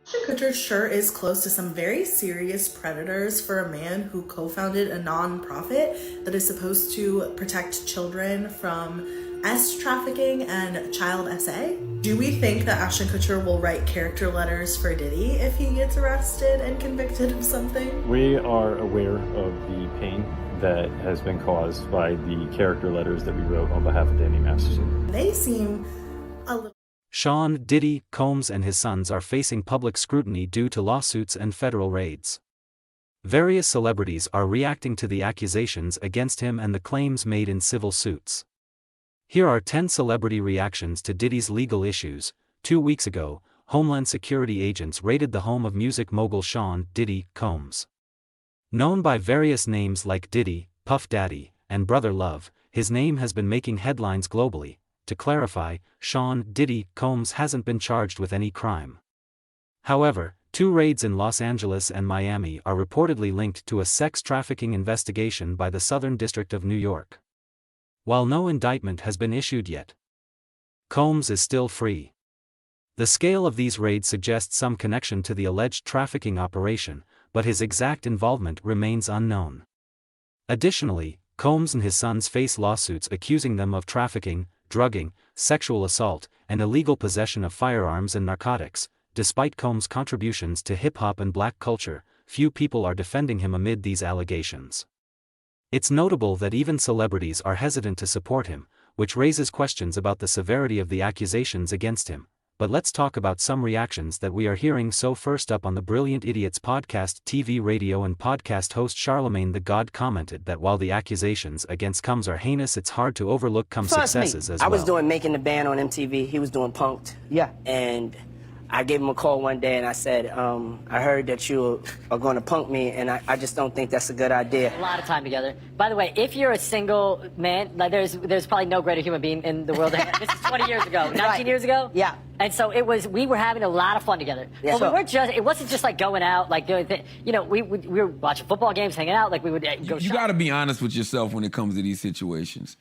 Ashton Kutcher sure is close to some very serious predators for a man who co-founded a non-profit that is supposed to protect children from trafficking and child SA. Do we think that Ashton Kutcher will write character letters for Diddy if he gets arrested and convicted of something? We are aware of the pain that has been caused by the character letters that we wrote on behalf of Danny Masterson. They seem a little... Sean Diddy Combs and his sons are facing public scrutiny due to lawsuits and federal raids. Various celebrities are reacting to the accusations against him and the claims made in civil suits. Here are 10 celebrity reactions to Diddy's legal issues. 2 weeks ago, Homeland Security agents raided the home of music mogul Sean Diddy Combs. Known by various names like Diddy, Puff Daddy, and Brother Love, his name has been making headlines globally. To clarify, Sean Diddy Combs hasn't been charged with any crime. However, 2 raids in Los Angeles and Miami are reportedly linked to a sex trafficking investigation by the Southern District of New York. While no indictment has been issued yet, Combs is still free. The scale of these raids suggests some connection to the alleged trafficking operation, but his exact involvement remains unknown. Additionally, Combs and his sons face lawsuits accusing them of trafficking, drugging, sexual assault, and illegal possession of firearms and narcotics. Despite Combs' contributions to hip-hop and black culture, few people are defending him amid these allegations. It's notable that even celebrities are hesitant to support him, which raises questions about the severity of the accusations against him. But let's talk about some reactions that we are hearing. So first up, on the Brilliant Idiots podcast, TV, radio and podcast host Charlemagne the God commented that while the accusations against Combs are heinous, it's hard to overlook Combs' successes as well. I was doing Making the Band on MTV. He was doing Punk'd. Yeah. And I gave him a call one day and I said, I heard that you are going to punk me, and I just don't think that's a good idea. A lot of time together. By the way, if you're a single man, like there's probably no greater human being in the world. This is 20 years ago, 19 years ago. Yeah. And so we were having a lot of fun together. Yeah, but it wasn't just like going out, like doing things. You know, we were watching football games, hanging out, like we would go. You got to be honest with yourself when it comes to these situations.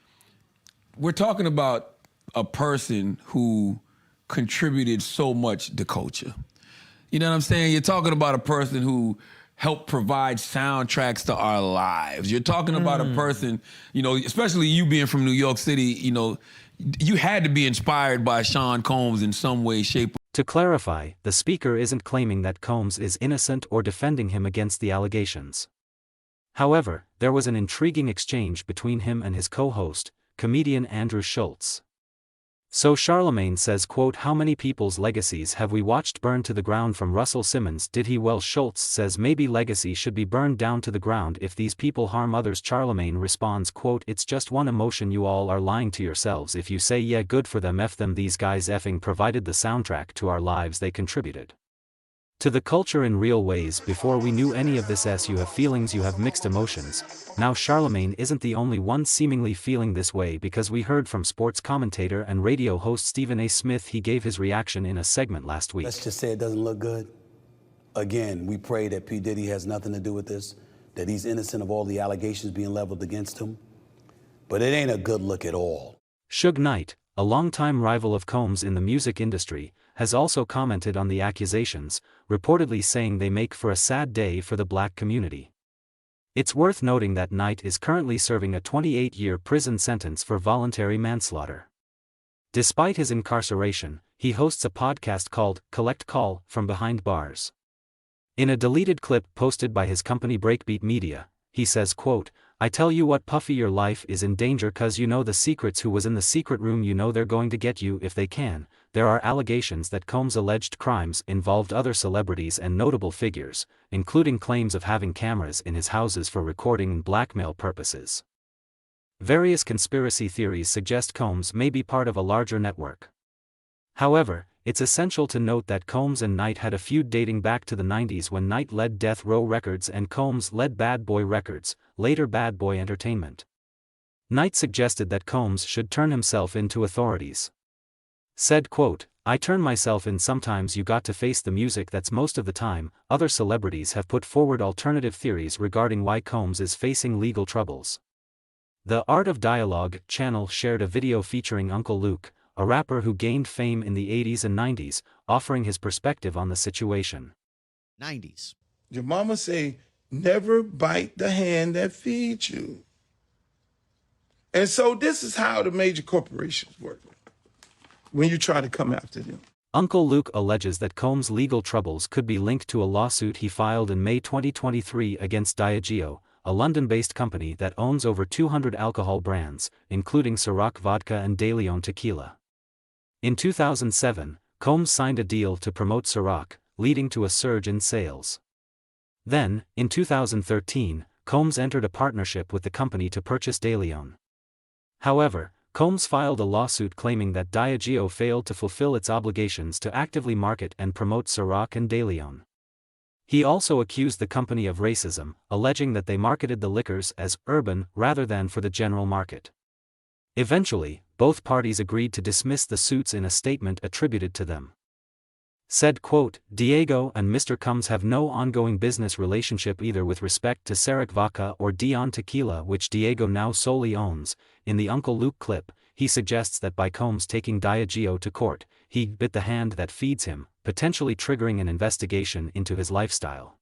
We're talking about a person who contributed so much to culture. You know what I'm saying? You're talking about a person who helped provide soundtracks to our lives. You're talking about a person, you know, especially you being from New York City, you know, you had to be inspired by Sean Combs in some way, shape. To clarify, the speaker isn't claiming that Combs is innocent or defending him against the allegations. However, there was an intriguing exchange between him and his co-host, comedian Andrew Schultz. So Charlemagne says, quote, "How many people's legacies have we watched burn to the ground from Russell Simmons? Did he?" Well, Schultz says maybe legacy should be burned down to the ground if these people harm others. Charlemagne responds, quote, "It's just one emotion. You all are lying to yourselves if you say yeah, good for them, F them. These guys effing provided the soundtrack to our lives. They contributed to the culture in real ways. Before we knew any of this, you have feelings, you have mixed emotions." Now Charlemagne isn't the only one seemingly feeling this way, because we heard from sports commentator and radio host Stephen A. Smith. He gave his reaction in a segment last week. Let's just say it doesn't look good. Again, we pray that P. Diddy has nothing to do with this, that he's innocent of all the allegations being leveled against him. But it ain't a good look at all. Suge Knight, a longtime rival of Combs in the music industry, has also commented on the accusations, reportedly saying they make for a sad day for the black community. It's worth noting that Knight is currently serving a 28-year prison sentence for voluntary manslaughter. Despite his incarceration, he hosts a podcast called Collect Call from Behind Bars. In a deleted clip posted by his company Breakbeat Media, he says, quote, "I tell you what, Puffy, your life is in danger, cause you know the secrets. Who was in the secret room? You know they're going to get you if they can." There are allegations that Combs' alleged crimes involved other celebrities and notable figures, including claims of having cameras in his houses for recording and blackmail purposes. Various conspiracy theories suggest Combs may be part of a larger network. However, it's essential to note that Combs and Knight had a feud dating back to the 90s, when Knight led Death Row Records and Combs led Bad Boy Records, later Bad Boy Entertainment. Knight suggested that Combs should turn himself in to authorities. Said, quote, "I turn myself in. Sometimes you got to face the music, that's most of the time." Other celebrities have put forward alternative theories regarding why Combs is facing legal troubles. The Art of Dialogue channel shared a video featuring Uncle Luke, a rapper who gained fame in the 80s and 90s, offering his perspective on the situation. 90s. Your mama say, never bite the hand that feeds you. And so this is how the major corporations work when you try to come after them. Uncle Luke alleges that Combs' legal troubles could be linked to a lawsuit he filed in May 2023 against Diageo, a London-based company that owns over 200 alcohol brands, including Ciroc vodka and De Leon tequila. In 2007, Combs signed a deal to promote Ciroc, leading to a surge in sales. Then, in 2013, Combs entered a partnership with the company to purchase De Leon. However, Combs filed a lawsuit claiming that Diageo failed to fulfill its obligations to actively market and promote Ciroc and De Leon. He also accused the company of racism, alleging that they marketed the liquors as urban rather than for the general market. Eventually, both parties agreed to dismiss the suits in a statement attributed to them. Said, quote, Diego and Mr. Combs have no ongoing business relationship either with respect to Ciroc vodka or Dion tequila, which Diego now solely owns. In the Uncle Luke clip, he suggests that by Combs taking Diageo to court, he bit the hand that feeds him, potentially triggering an investigation into his lifestyle.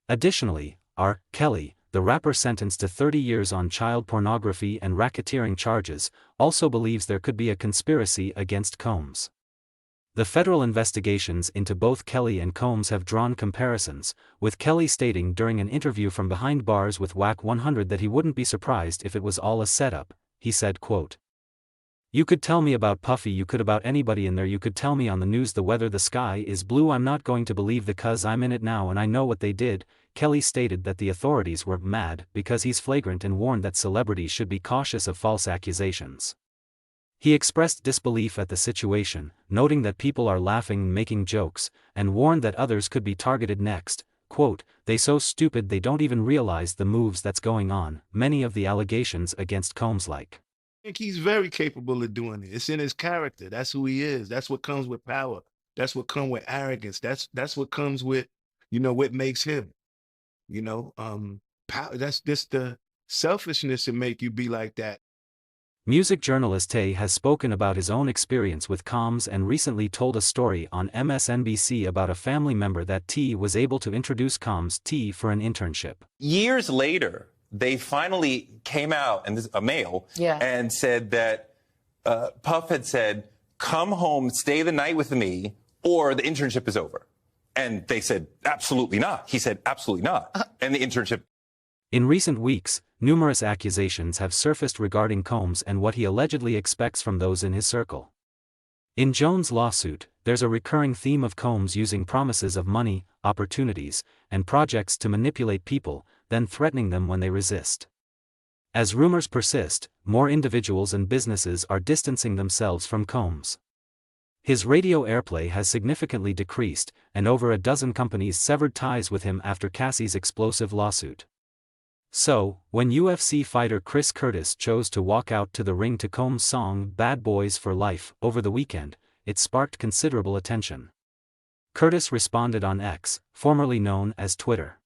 Additionally, R. Kelly, the rapper sentenced to 30 years on child pornography and racketeering charges, also believes there could be a conspiracy against Combs. The federal investigations into both Kelly and Combs have drawn comparisons, with Kelly stating during an interview from behind bars with WAC 100 that he wouldn't be surprised if it was all a setup. He said, quote, You could tell me about Puffy, you could about anybody in there, you could tell me on the news the weather, the sky is blue, I'm not going to believe the cuz I'm in it now and I know what they did. Kelly stated that the authorities were mad because he's flagrant and warned that celebrities should be cautious of false accusations. He expressed disbelief at the situation, noting that people are laughing and making jokes, and warned that others could be targeted next. Quote, They so stupid they don't even realize the moves that's going on. Many of the allegations against Combs like. I think he's very capable of doing it. It's in his character. That's who he is. That's what comes with power. That's what comes with arrogance. That's what comes with, what makes him. Power, that's just the selfishness to make you be like that. Music journalist Tay has spoken about his own experience with Combs and recently told a story on MSNBC about a family member that T was able to introduce Combs T for an internship. Years later, they finally came out, and this a male, and said that Puff had said, come home, stay the night with me, or the internship is over. And they said, absolutely not. He said, absolutely not. And the internship. In recent weeks, numerous accusations have surfaced regarding Combs and what he allegedly expects from those in his circle. In Jones' lawsuit, there's a recurring theme of Combs using promises of money, opportunities, and projects to manipulate people, then threatening them when they resist. As rumors persist, more individuals and businesses are distancing themselves from Combs. His radio airplay has significantly decreased, and over a dozen companies severed ties with him after Cassie's explosive lawsuit. So, when UFC fighter Chris Curtis chose to walk out to the ring to Combs' song Bad Boys for Life over the weekend, it sparked considerable attention. Curtis responded on X, formerly known as Twitter,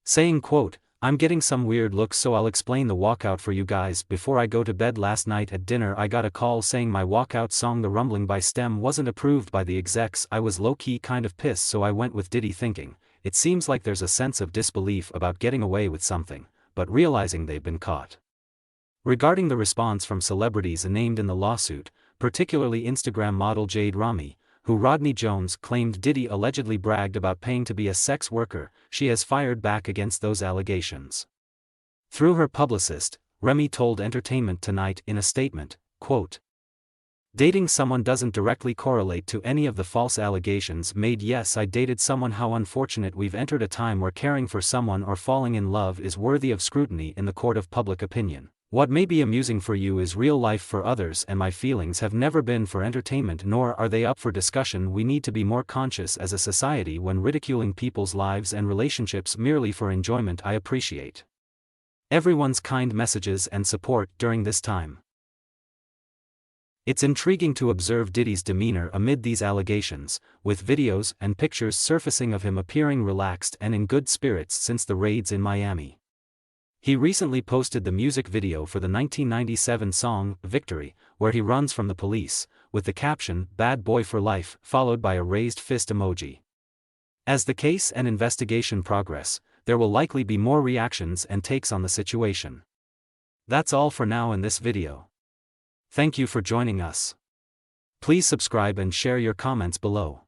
saying, quote, I'm getting some weird looks, so I'll explain the walkout for you guys. Before I go to bed last night at dinner, I got a call saying my walkout song The Rumbling by Stem wasn't approved by the execs. I was low-key kind of pissed, so I went with Diddy thinking, it seems like there's a sense of disbelief about getting away with something, but realizing they've been caught. Regarding the response from celebrities named in the lawsuit, particularly Instagram model Jade Rami, who Rodney Jones claimed Diddy allegedly bragged about paying to be a sex worker, she has fired back against those allegations. Through her publicist, Remy told Entertainment Tonight in a statement, quote, Dating someone doesn't directly correlate to any of the false allegations made. Yes, I dated someone. How unfortunate. We've entered a time where caring for someone or falling in love is worthy of scrutiny in the court of public opinion. What may be amusing for you is real life for others, and my feelings have never been for entertainment, nor are they up for discussion. We need to be more conscious as a society when ridiculing people's lives and relationships merely for enjoyment. I appreciate everyone's kind messages and support during this time. It's intriguing to observe Diddy's demeanor amid these allegations, with videos and pictures surfacing of him appearing relaxed and in good spirits since the raids in Miami. He recently posted the music video for the 1997 song, Victory, where he runs from the police, with the caption, "Bad boy for life," followed by a raised fist emoji. As the case and investigation progress, there will likely be more reactions and takes on the situation. That's all for now in this video. Thank you for joining us. Please subscribe and share your comments below.